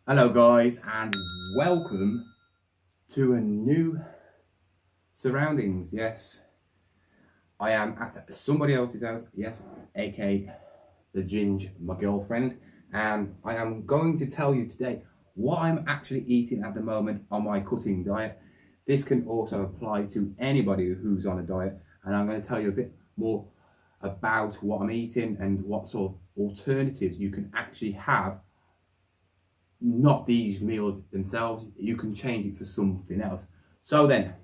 Hello guys, and welcome to a new surroundings. Yes, I am at somebody else's house, yes, aka the Ginge, my girlfriend, and I am going to tell you today what I'm actually eating at the moment on my cutting diet. This can also apply to anybody who's on a diet, and I'm going to tell you a bit more about what I'm eating and what sort of alternatives you can actually have. Not these meals themselves, you can change it for something else. So then,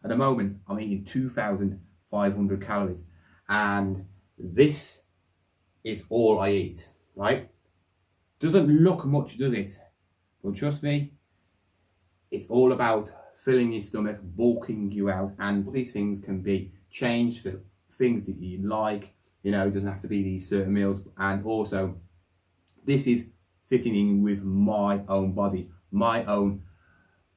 at the moment, I'm eating 2,500 calories, and this is all I eat, right? Doesn't look much, does it? But trust me, it's all about filling your stomach, bulking you out, and these things can be changed for things that you like. You know, it doesn't have to be these certain meals, and also, this is fitting in with my own body, my own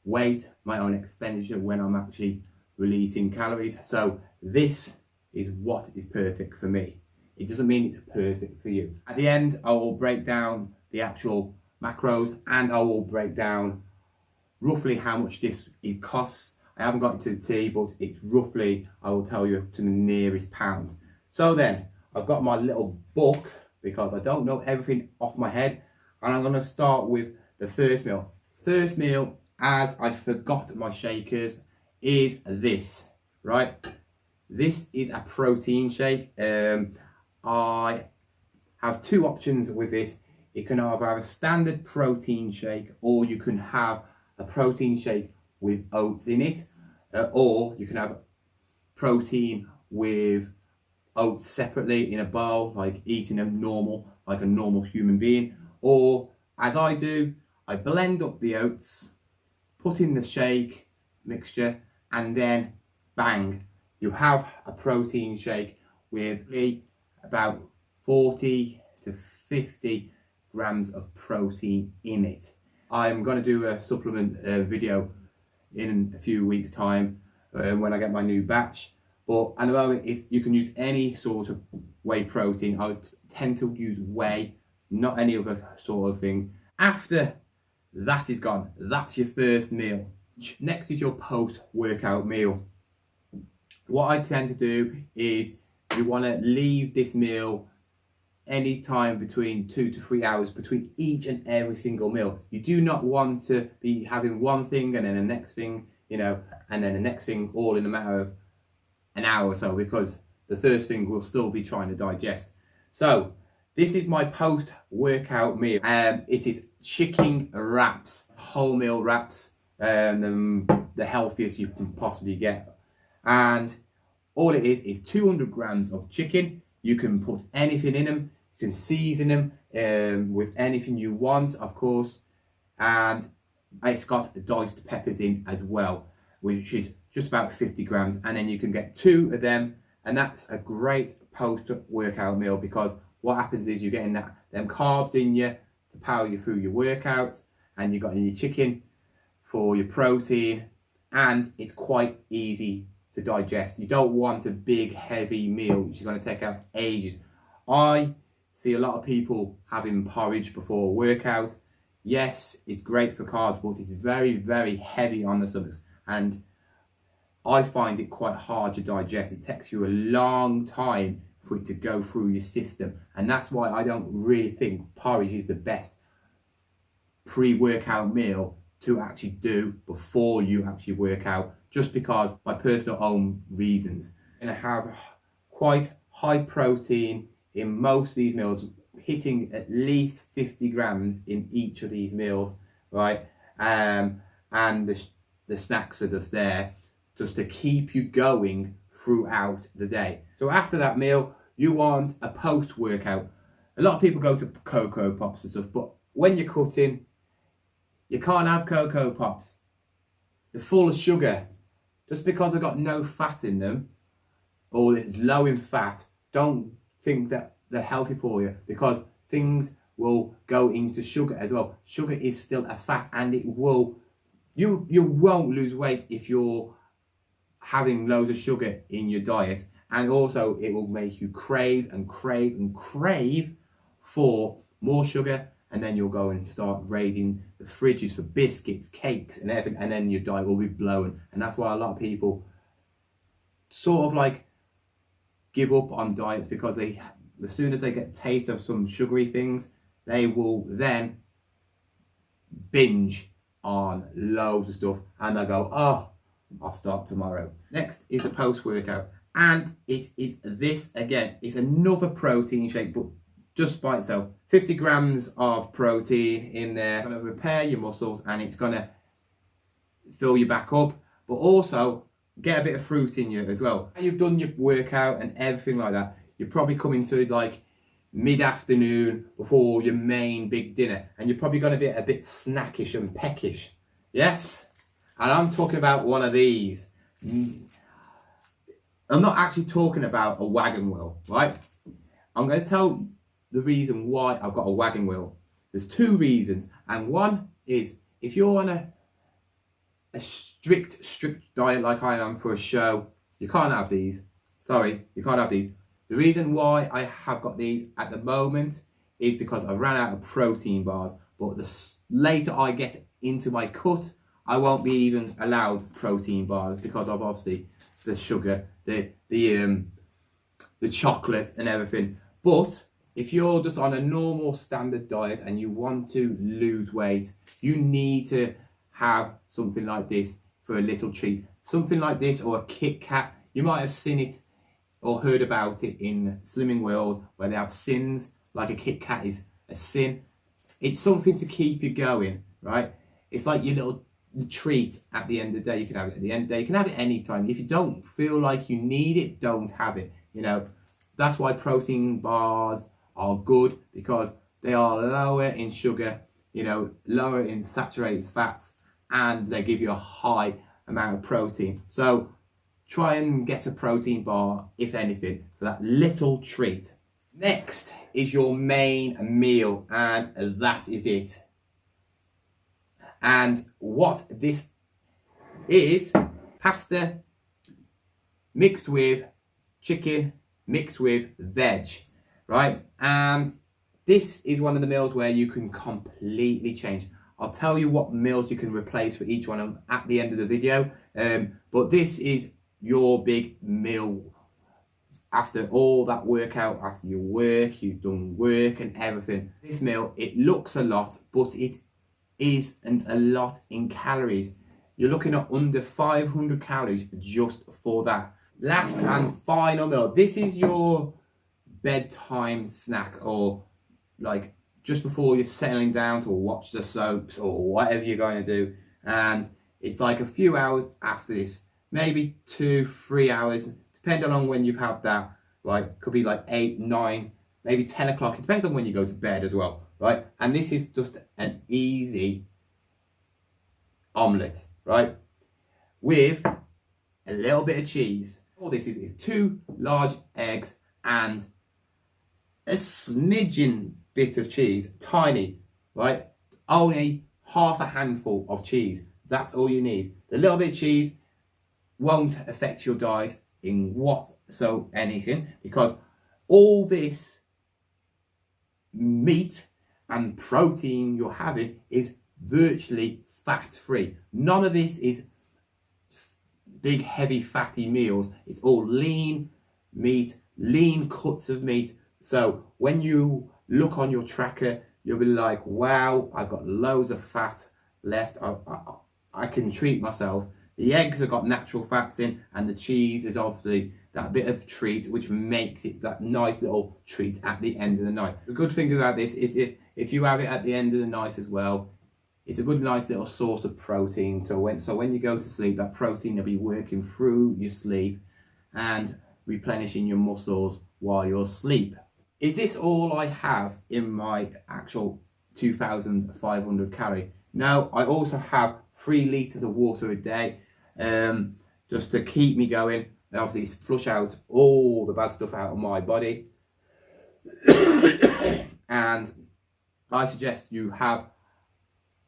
weight, my own expenditure when I'm actually releasing calories. So this is what is perfect for me. It doesn't mean it's perfect for you. At the end, I will break down the actual macros, and I will break down roughly how much it costs. I haven't got it to the T, but it's roughly, I will tell you, to the nearest pound. So then, I've got my little book because I don't know everything off my head. And I'm going to start with the first meal. First meal, as I forgot my shakers, is this, right? This is a protein shake. I have two options with this. You can either have a standard protein shake, or you can have a protein shake with oats in it, or you can have protein with oats separately in a bowl, like eating them normal, like a normal human being. Or, as I do, I blend up the oats, put in the shake mixture, and then bang, you have a protein shake with about 40 to 50 grams of protein in it. I'm going to do a supplement video in a few weeks' time when I get my new batch. But at the moment, you can use any sort of whey protein. I would tend to use whey, not any other sort of thing. After that is gone, that's your first meal. Next is your post-workout meal. What I tend to do is you want to leave this meal any time between 2 to 3 hours between each and every single meal. You do not want to be having one thing and then the next thing, you know, and then the next thing all in a matter of an hour or so, because the first thing will still be trying to digest. So this is my post-workout meal. It is chicken wraps, wholemeal wraps, the healthiest you can possibly get. And all it is 200 grams of chicken. You can put anything in them. You can season them with anything you want, of course. And it's got diced peppers in as well, which is just about 50 grams. And then you can get 2 of them. And that's a great post-workout meal, because what happens is you're getting them carbs in you to power you through your workouts, and you've got your chicken for your protein, and it's quite easy to digest. You don't want a big heavy meal which is going to take out ages. I see a lot of people having porridge before a workout. Yes, it's great for carbs, but it's very, very heavy on the stomachs, and I find it quite hard to digest. It takes you a long time for it to go through your system, and that's why I don't really think porridge is the best pre-workout meal to actually do before you actually work out, just because my personal own reasons. And I have quite high protein in most of these meals, hitting at least 50 grams in each of these meals, right? And the snacks are just there just to keep you going throughout the day. So after that meal, you want a post-workout. A lot of people go to Cocoa Pops and stuff, but when you're cutting, you can't have Cocoa Pops. They're full of sugar. Just because they've got no fat in them, or it's low in fat, don't think that they're healthy for you, because things will go into sugar as well. Sugar is still a fat, and it will, you won't lose weight if you're having loads of sugar in your diet. And also it will make you crave and crave and crave for more sugar and then you'll go and start raiding the fridges for biscuits, cakes and everything, and then your diet will be blown. And that's why a lot of people sort of like give up on diets, because they, as soon as they get a taste of some sugary things, they will then binge on loads of stuff, and they'll go, oh, I'll start tomorrow. Next is a post-workout, and it is this again. It's another protein shake, but just by itself. 50 grams of protein in there. It's going to repair your muscles, and it's going to fill you back up, but also get a bit of fruit in you as well. And you've done your workout and everything like that, you're probably coming to like mid-afternoon before your main big dinner, and you're probably going to be a bit snackish and peckish. Yes? And I'm talking about one of these. I'm not actually talking about a wagon wheel, right? I'm going to tell the reason why I've got a wagon wheel. There's two reasons, and one is if you're on a strict diet like I am for a show, you can't have these. Sorry, you can't have these. The reason why I have got these at the moment is because I ran out of protein bars, but the later I get into my cut, I won't be even allowed protein bars because of obviously the sugar, the chocolate and everything. But if you're just on a normal standard diet and you want to lose weight, you need to have something like this for a little treat. Something like this, or a Kit Kat. You might have seen it or heard about it in Slimming World, where they have sins, like a Kit Kat is a sin. It's something to keep you going, right? It's like your little treat at the end of the day. You can have it at the end of the day. You can have it anytime. If you don't feel like you need it, don't have it. You know, that's why protein bars are good, because they are lower in sugar, you know, lower in saturated fats, and they give you a high amount of protein. So try and get a protein bar, if anything, for that little treat. Next is your main meal, and that is it. And what this is, pasta mixed with chicken, mixed with veg, right? And this is one of the meals where you can completely change. I'll tell you what meals you can replace for each one at the end of the video. But this is your big meal after all that workout, after your work, you've done work and everything. This meal, it looks a lot, but it isn't a lot in calories. You're looking at under 500 calories just for that. Last and final meal. This is your bedtime snack, or like just before you're settling down to watch the soaps or whatever you're going to do. And it's like a few hours after this, maybe 2-3 hours, depending on when you've had that, right? Could be like 8, 9, maybe 10 o'clock. It depends on when you go to bed as well, right? And this is just an easy omelette, right? With a little bit of cheese. All this is 2 large eggs and a smidgen bit of cheese, tiny, right? Only half a handful of cheese. That's all you need. The little bit of cheese won't affect your diet in anything, because all this meat and protein you're having is virtually fat-free. None of this is big, heavy, fatty meals. It's all lean meat, lean cuts of meat. So when you look on your tracker, you'll be like, wow, I've got loads of fat left. I can treat myself. The eggs have got natural fats in, and the cheese is obviously that bit of treat, which makes it that nice little treat at the end of the night. The good thing about this is if you have it at the end of the night as well, it's a good nice little source of protein. So when you go to sleep, that protein will be working through your sleep and replenishing your muscles while you're asleep. Is this all I have in my actual 2,500 calorie? No, I also have 3 litres of water a day, just to keep me going. And obviously flush out all the bad stuff out of my body. And I suggest you have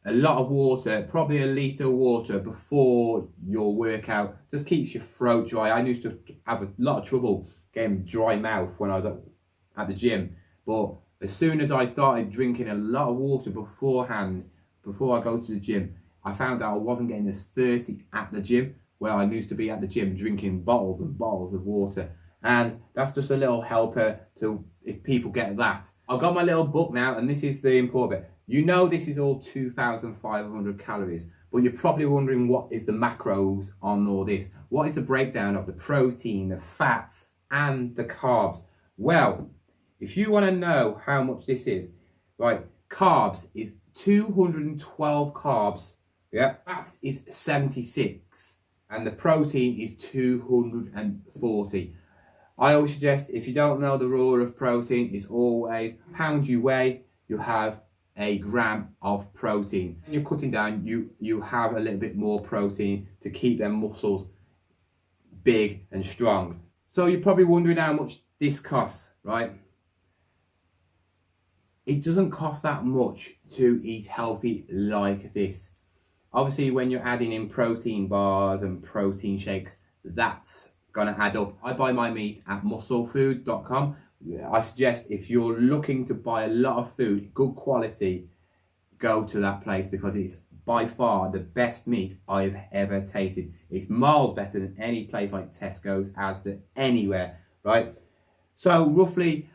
a lot of water, probably a litre of water before your workout. Just keeps your throat dry. I used to have a lot of trouble getting dry mouth when I was at the gym, but As soon as I started drinking a lot of water beforehand, before I go to the gym, I found out I wasn't getting as thirsty at the gym where I used to be at the gym drinking bottles and bottles of water. And that's just a little helper to, if people get that. I've got my little book now, and this is the important bit. You know this is all 2,500 calories, but you're probably wondering what is the macros on all this? What is the breakdown of the protein, the fats, and the carbs? Well, if you want to know how much this is, right, carbs is 212 carbs, yeah, fats is 76, and the protein is 240. I always suggest, if you don't know the rule of protein, is always pound you weigh, you have a gram of protein. And you're cutting down, you have a little bit more protein to keep them muscles big and strong. So you're probably wondering how much this costs, right? It doesn't cost that much to eat healthy like this. Obviously, when you're adding in protein bars and protein shakes, that's gonna add up. I buy my meat at musclefood.com. I suggest if you're looking to buy a lot of food, good quality, go to that place because it's by far the best meat I've ever tasted. It's miles better than any place like Tesco's, Asda, anywhere, right? So roughly,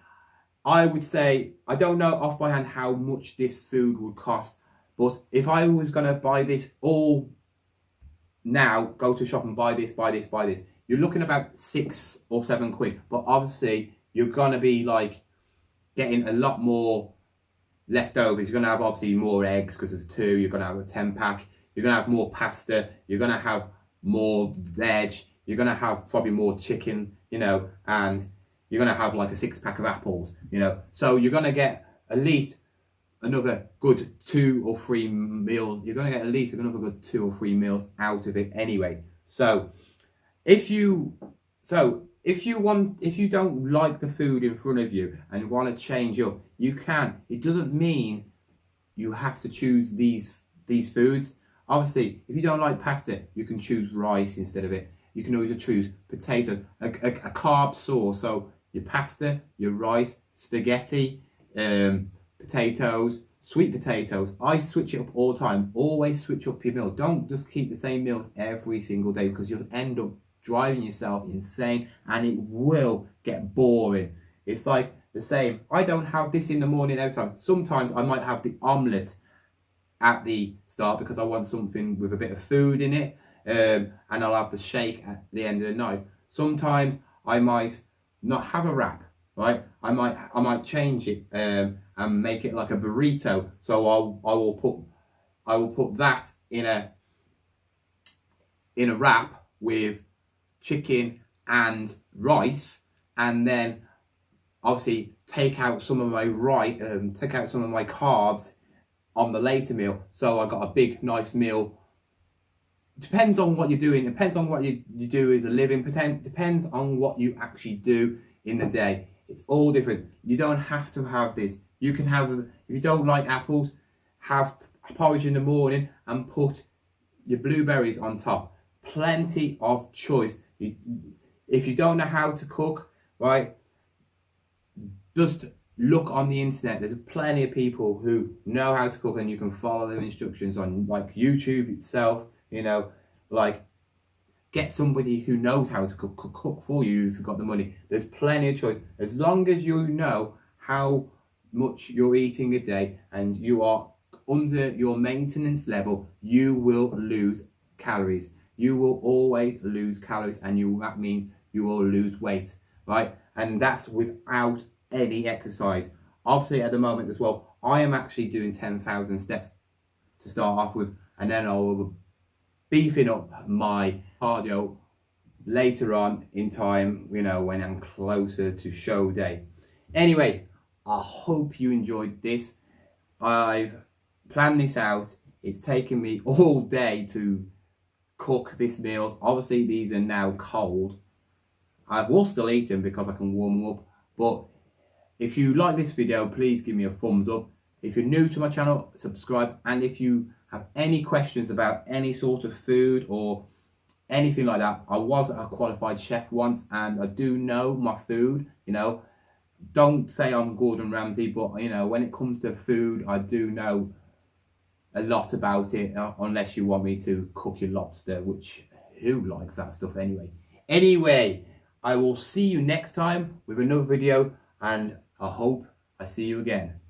I would say, I don't know off by hand how much this food would cost, but if I was gonna buy this all now, go to shop and buy this, you're looking about 6 or 7 quid, but obviously you're gonna be like getting a lot more leftovers. You're gonna have obviously more eggs because there's 2, you're gonna have a 10-pack, you're gonna have more pasta, you're gonna have more veg, you're gonna have probably more chicken, you know, and you're gonna have like a 6-pack of apples, you know. So you're gonna get at least another good 2 or 3 meals. You're gonna get at least another good 2 or 3 meals out of it anyway. So if you don't like the food in front of you and want to change up, you can. It doesn't mean you have to choose these foods. Obviously, if you don't like pasta, you can choose rice instead of it. You can always choose potato, a carb source. So your pasta, your rice, spaghetti, potatoes, sweet potatoes. I switch it up all the time. Always switch up your meal. Don't just keep the same meals every single day because you'll end up driving yourself insane and it will get boring. It's like the same. I don't have this in the morning every time. Sometimes I might have the omelette at the start because I want something with a bit of food in it, and I'll have the shake at the end of the night. Sometimes I might not have a wrap, right? I might change it and make it like a burrito. So I will put that in a wrap with chicken and rice, and then obviously take out some of my carbs on the later meal. So I got a big nice meal. Depends on what you're doing. Depends on what you do as a living. Depends on what you actually do in the day. It's all different. You don't have to have this. You can have, if you don't like apples, have porridge in the morning and put your blueberries on top. Plenty of choice. If you don't know how to cook, right, just look on the internet. There's plenty of people who know how to cook and you can follow their instructions on like YouTube itself, you know, like get somebody who knows how to cook for you if you've got the money. There's plenty of choice. As long as you know how much you're eating a day and you are under your maintenance level, you will lose calories. You will always lose calories, and that means you will lose weight, right? And that's without any exercise. Obviously, at the moment as well, I am actually doing 10,000 steps to start off with, and then I will be beefing up my cardio later on in time, you know, when I'm closer to show day. Anyway, I hope you enjoyed this. I've planned this out. It's taken me all day to cook these meals. Obviously these are now cold. I will still eat them because I can warm them up, but if you like this video, please give me a thumbs up. If you're new to my channel, subscribe, and if you have any questions about any sort of food or anything like that, I was a qualified chef once and I do know my food, you know, don't say I'm Gordon Ramsay, but you know, when it comes to food, I do know a lot about it, unless you want me to cook your lobster, which who likes that stuff anyway? Anyway, I will see you next time with another video, and I hope I see you again.